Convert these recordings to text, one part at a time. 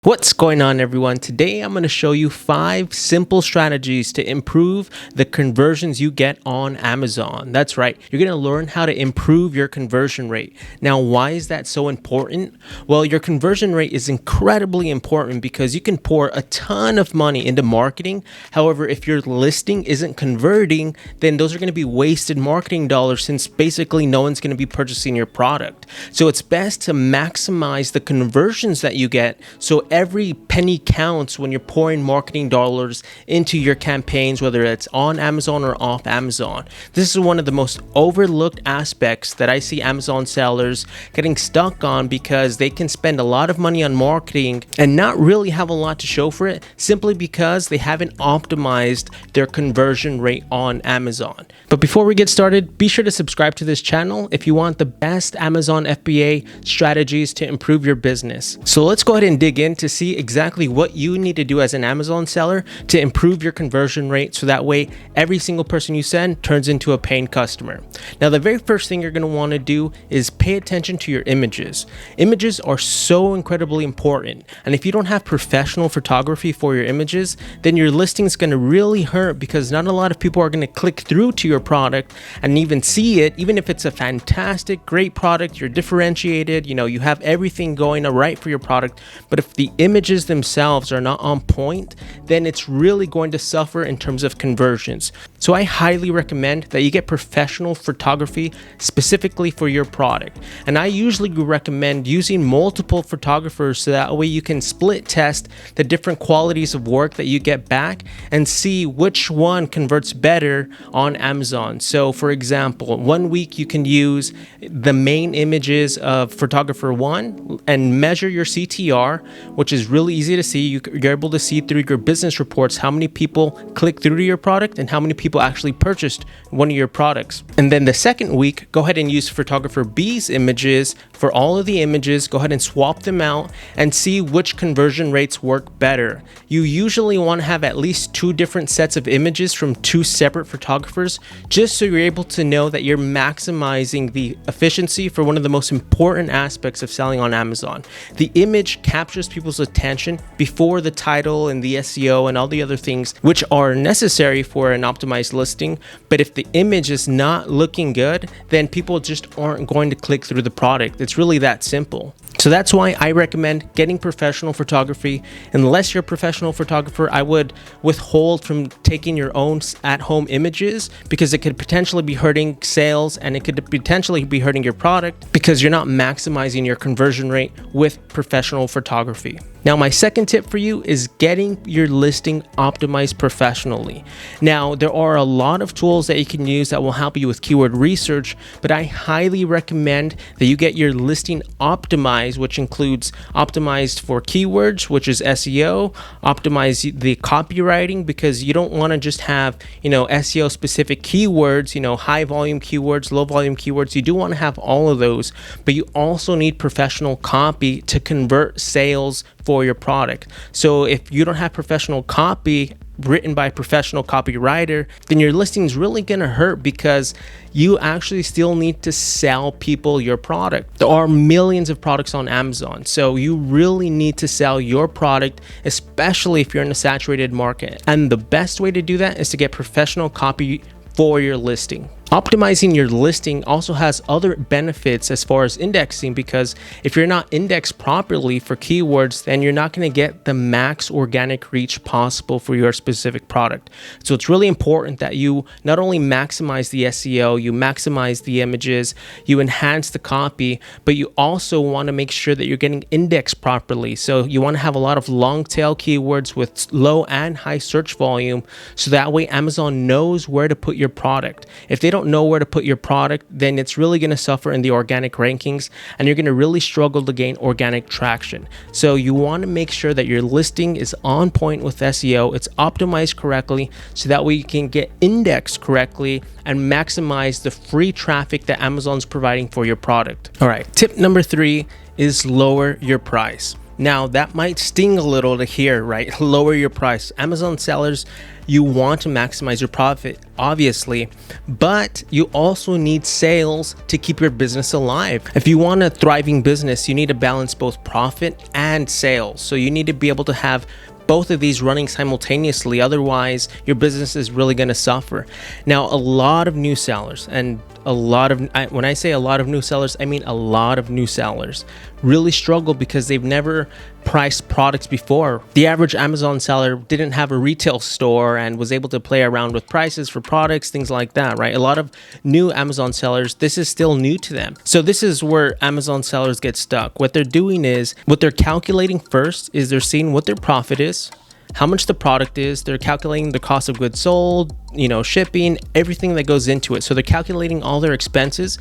What's going on, everyone? Today I'm going to show you 5 simple strategies to improve the conversions you get on Amazon. That's right, you're going to learn how to improve your conversion rate. Now, why is that so important? Well, your conversion rate is incredibly important because you can pour a ton of money into marketing. However, if your listing isn't converting, then those are going to be wasted marketing dollars, since basically no one's going to be purchasing your product. So it's best to maximize the conversions that you get, so every penny counts when you're pouring marketing dollars into your campaigns, whether it's on Amazon or off Amazon. This is one of the most overlooked aspects that I see Amazon sellers getting stuck on, because they can spend a lot of money on marketing and not really have a lot to show for it, simply because they haven't optimized their conversion rate on Amazon. But before we get started, be sure to subscribe to this channel if you want the best Amazon FBA strategies to improve your business. So let's go ahead and dig in to see exactly what you need to do as an Amazon seller to improve your conversion rate, so that way every single person you send turns into a paying customer. Now, the very first thing you're going to want to do is pay attention to your images. Images are so incredibly important, and if you don't have professional photography for your images, then your listing is going to really hurt, because not a lot of people are going to click through to your product and even see it, even if it's a fantastic, great product, you're differentiated, you have everything going right for your product. But if the images themselves are not on point, then it's really going to suffer in terms of conversions. So I highly recommend that you get professional photography specifically for your product. And I usually recommend using multiple photographers, so that way you can split test the different qualities of work that you get back and see which one converts better on Amazon. So for example, one week you can use the main images of photographer 1 and measure your CTR, which is really easy to see. You're able to see through your business reports how many people click through to your product and how many people actually purchased one of your products. And then the second week, go ahead and use photographer B's images for all of the images. Go ahead and swap them out and see which conversion rates work better. You usually want to have at least 2 different sets of images from 2 separate photographers, just so you're able to know that you're maximizing the efficiency for one of the most important aspects of selling on Amazon. The image captures people's attention before the title and the SEO and all the other things which are necessary for an optimized listing. But if the image is not looking good, then people just aren't going to click through the product. It's really that simple. So that's why I recommend getting professional photography. Unless you're a professional photographer, I would withhold from taking your own at-home images, because it could potentially be hurting sales, and it could potentially be hurting your product, because you're not maximizing your conversion rate with professional photography. Now, my second tip for you is getting your listing optimized professionally. Now, there are a lot of tools that you can use that will help you with keyword research, but I highly recommend that you get your listing optimized, which includes optimized for keywords, which is SEO, optimize the copywriting, because you don't want to just have, SEO specific keywords, high volume keywords, low volume keywords. You do want to have all of those, but you also need professional copy to convert sales for your product. So if you don't have professional copy written by a professional copywriter, then your listing is really going to hurt, because you actually still need to sell people your product. There are millions of products on Amazon, so you really need to sell your product, especially if you're in a saturated market. And the best way to do that is to get professional copy for your listing. Optimizing your listing also has other benefits as far as indexing, because if you're not indexed properly for keywords, then you're not going to get the max organic reach possible for your specific product. So it's really important that you not only maximize the SEO, you maximize the images, you enhance the copy, but you also want to make sure that you're getting indexed properly. So you want to have a lot of long tail keywords with low and high search volume, so that way Amazon knows where to put your product. If they don't know where to put your product, then it's really going to suffer in the organic rankings, and you're going to really struggle to gain organic traction. So you want to make sure that your listing is on point with SEO, it's optimized correctly, so that way you can get indexed correctly and maximize the free traffic that Amazon's providing for your product. All right, tip number 3 is lower your price. Now that might sting a little to hear, right? Lower your price. Amazon sellers, you want to maximize your profit, obviously, but you also need sales to keep your business alive. If you want a thriving business, you need to balance both profit and sales. So you need to be able to have both of these running simultaneously. Otherwise, your business is really going to suffer. Now, a lot of new sellers, and when I say a lot of new sellers, I mean a lot of new sellers really struggle because they've never priced products before. The average Amazon seller didn't have a retail store and was able to play around with prices for products, things like that, right? A lot of new Amazon sellers, this is still new to them. So this is where Amazon sellers get stuck. What they're doing is, what they're calculating first is they're seeing what their profit is, how much the product is, they're calculating the cost of goods sold, shipping, everything that goes into it. So they're calculating all their expenses,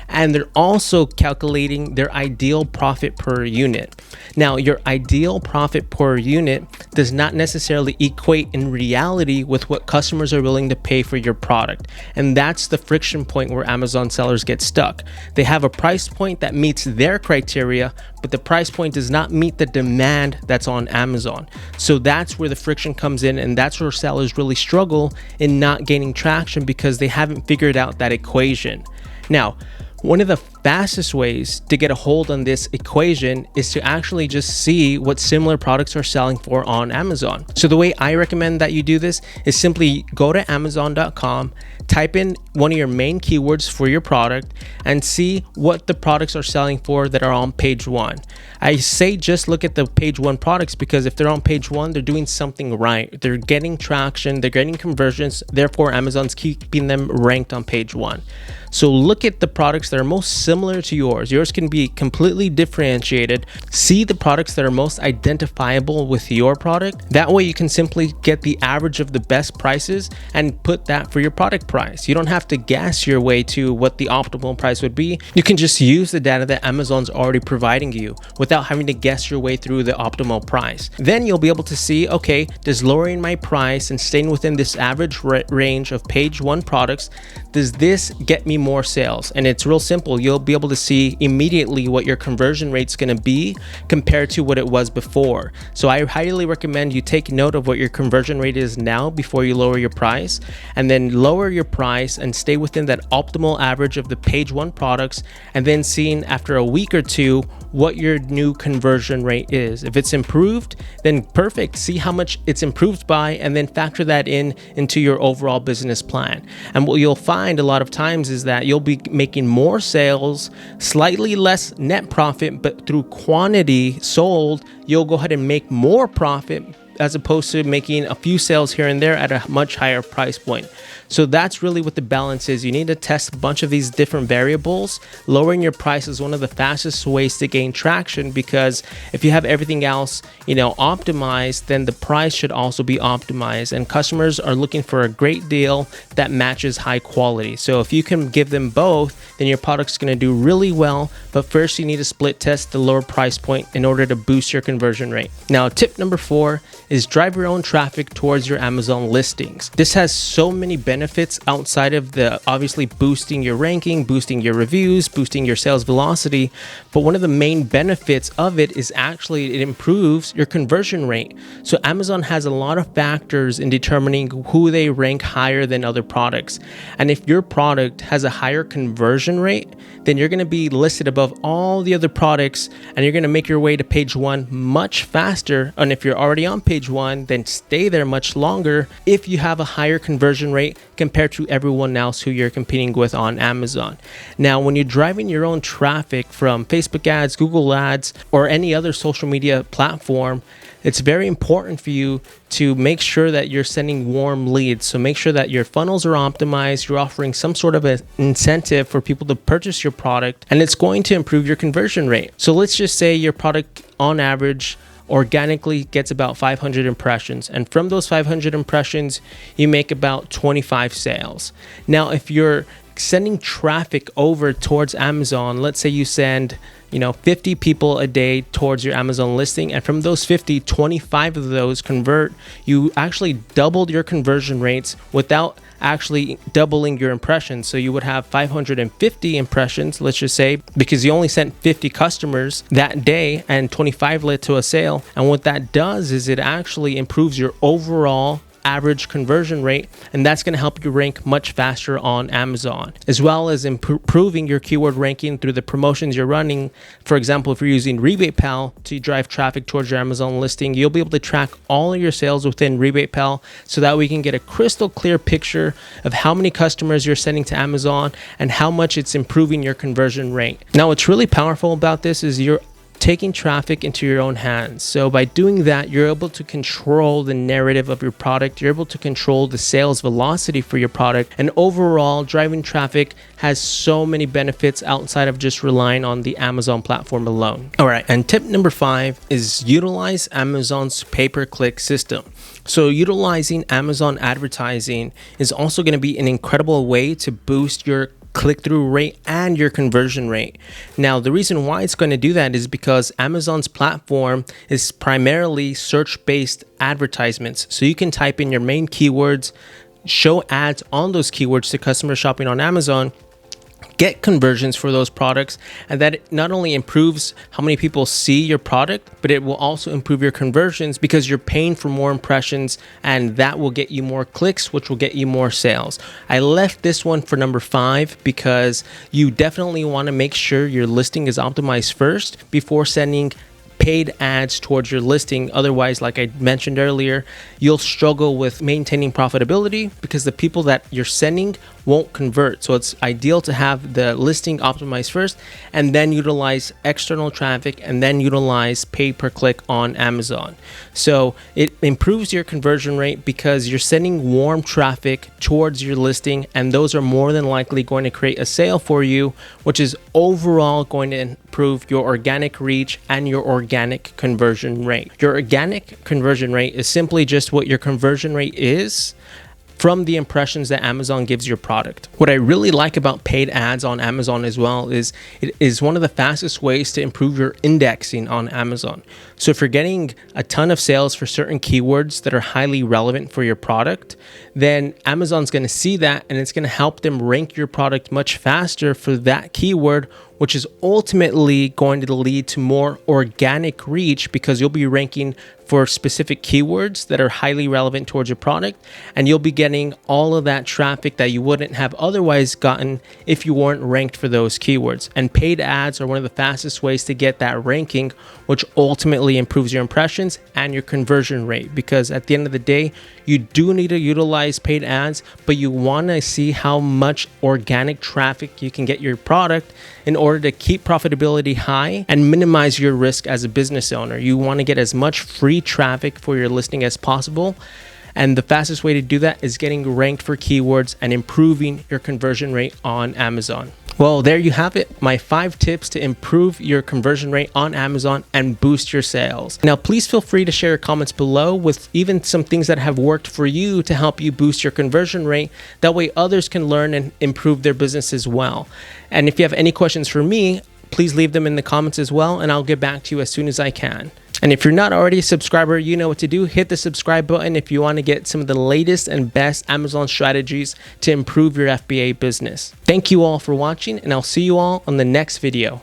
and they're also calculating their ideal profit per unit. Now, your ideal profit per unit does not necessarily equate in reality with what customers are willing to pay for your product. And that's the friction point where Amazon sellers get stuck. They have a price point that meets their criteria, but the price point does not meet the demand that's on Amazon. So that's where the friction comes in, and that's where sellers really struggle in not gaining traction because they haven't figured out that equation. Now, one of the fastest ways to get a hold on this equation is to actually just see what similar products are selling for on Amazon. So the way I recommend that you do this is simply go to Amazon.com, type in one of your main keywords for your product, and see what the products are selling for that are on page 1. I say just look at the page 1 products because if they're on page 1, they're doing something right. They're getting traction, they're getting conversions, therefore Amazon's keeping them ranked on page 1. So look at the products that are most similar to yours. Yours can be completely differentiated. See the products that are most identifiable with your product. That way you can simply get the average of the best prices and put that for your product price. You don't have to guess your way to what the optimal price would be. You can just use the data that Amazon's already providing you without having to guess your way through the optimal price. Then you'll be able to see, okay, does lowering my price and staying within this average range of page 1 products, does this get me more sales? And it's real simple. You'll be able to see immediately what your conversion rate's going to be compared to what it was before. So I highly recommend you take note of what your conversion rate is now before you lower your price, and then lower your price and stay within that optimal average of the page 1 products, and then seeing after a week or two what your new conversion rate is. If it's improved, then perfect. See how much it's improved by, and then factor that into your overall business plan. And what you'll find a lot of times is that you'll be making more sales, slightly less net profit, but through quantity sold, you'll go ahead and make more profit as opposed to making a few sales here and there at a much higher price point. So that's really what the balance is. You need to test a bunch of these different variables. Lowering your price is one of the fastest ways to gain traction, because if you have everything else, optimized, then the price should also be optimized, and customers are looking for a great deal that matches high quality. So if you can give them both, then your product's going to do really well. But first you need to split test the lower price point in order to boost your conversion rate. Now, tip number 4 is drive your own traffic towards your Amazon listings. This has so many benefits outside of the obviously boosting your ranking, boosting your reviews, boosting your sales velocity. But one of the main benefits of it is actually it improves your conversion rate. So Amazon has a lot of factors in determining who they rank higher than other products. And if your product has a higher conversion rate, then you're going to be listed above all the other products, and you're going to make your way to page 1 much faster. And if you're already on page 1, then stay there much longer if you have a higher conversion rate compared to everyone else who you're competing with on Amazon. Now, when you're driving your own traffic from Facebook ads, Google ads, or any other social media platform, it's very important for you to make sure that you're sending warm leads. So make sure that your funnels are optimized, you're offering some sort of an incentive for people to purchase your product, and it's going to improve your conversion rate. So let's just say your product on average organically gets about 500 impressions, and from those 500 impressions you make about 25 sales. Now, if you're sending traffic over towards Amazon. Let's say you send 50 people a day towards your Amazon listing, and from those 50, 25 of those convert. You actually doubled your conversion rates without actually doubling your impressions. So you would have 550 impressions, let's just say, because you only sent 50 customers that day and 25 led to a sale. And what that does is it actually improves your overall average conversion rate, and that's going to help you rank much faster on Amazon, as well as improving your keyword ranking through the promotions you're running. For example, if you're using RebatePal to drive traffic towards your Amazon listing, you'll be able to track all of your sales within RebatePal, so that we can get a crystal clear picture of how many customers you're sending to Amazon and how much it's improving your conversion rate. Now, what's really powerful about this is you're taking traffic into your own hands. So by doing that, you're able to control the narrative of your product. You're able to control the sales velocity for your product. And overall, driving traffic has so many benefits outside of just relying on the Amazon platform alone. All right, and tip number 5 is utilize Amazon's pay-per-click system. So utilizing Amazon advertising is also going to be an incredible way to boost your click-through rate and your conversion rate. Now, the reason why it's going to do that is because Amazon's platform is primarily search-based advertisements. So you can type in your main keywords, show ads on those keywords to customers shopping on Amazon, get conversions for those products, and that not only improves how many people see your product, but it will also improve your conversions because you're paying for more impressions, and that will get you more clicks, which will get you more sales. I left this one for number 5 because you definitely want to make sure your listing is optimized first before sending paid ads towards your listing. Otherwise, like I mentioned earlier, you'll struggle with maintaining profitability because the people that you're sending won't convert. So it's ideal to have the listing optimized first and then utilize external traffic and then utilize pay per click on Amazon. So it improves your conversion rate because you're sending warm traffic towards your listing, and those are more than likely going to create a sale for you, which is overall going to improve your organic reach and your organic conversion rate. Your organic conversion rate is simply just what your conversion rate is from the impressions that Amazon gives your product. What I really like about paid ads on Amazon as well is it is one of the fastest ways to improve your indexing on Amazon. So if you're getting a ton of sales for certain keywords that are highly relevant for your product, then Amazon's going to see that, and it's going to help them rank your product much faster for that keyword, which is ultimately going to lead to more organic reach because you'll be ranking for specific keywords that are highly relevant towards your product, and you'll be getting all of that traffic that you wouldn't have otherwise gotten if you weren't ranked for those keywords. And paid ads are one of the fastest ways to get that ranking, which ultimately improves your impressions and your conversion rate, because at the end of the day, you do need to utilize paid ads, but you want to see how much organic traffic you can get your product in order to keep profitability high and minimize your risk as a business owner. You want to get as much free traffic for your listing as possible. And the fastest way to do that is getting ranked for keywords and improving your conversion rate on Amazon. Well, there you have it, my 5 tips to improve your conversion rate on Amazon and boost your sales. Now, please feel free to share your comments below with even some things that have worked for you to help you boost your conversion rate. That way others can learn and improve their business as well. And if you have any questions for me, please leave them in the comments as well, and I'll get back to you as soon as I can. And if you're not already a subscriber, you know what to do. Hit the subscribe button if you want to get some of the latest and best Amazon strategies to improve your FBA business. Thank you all for watching, and I'll see you all on the next video.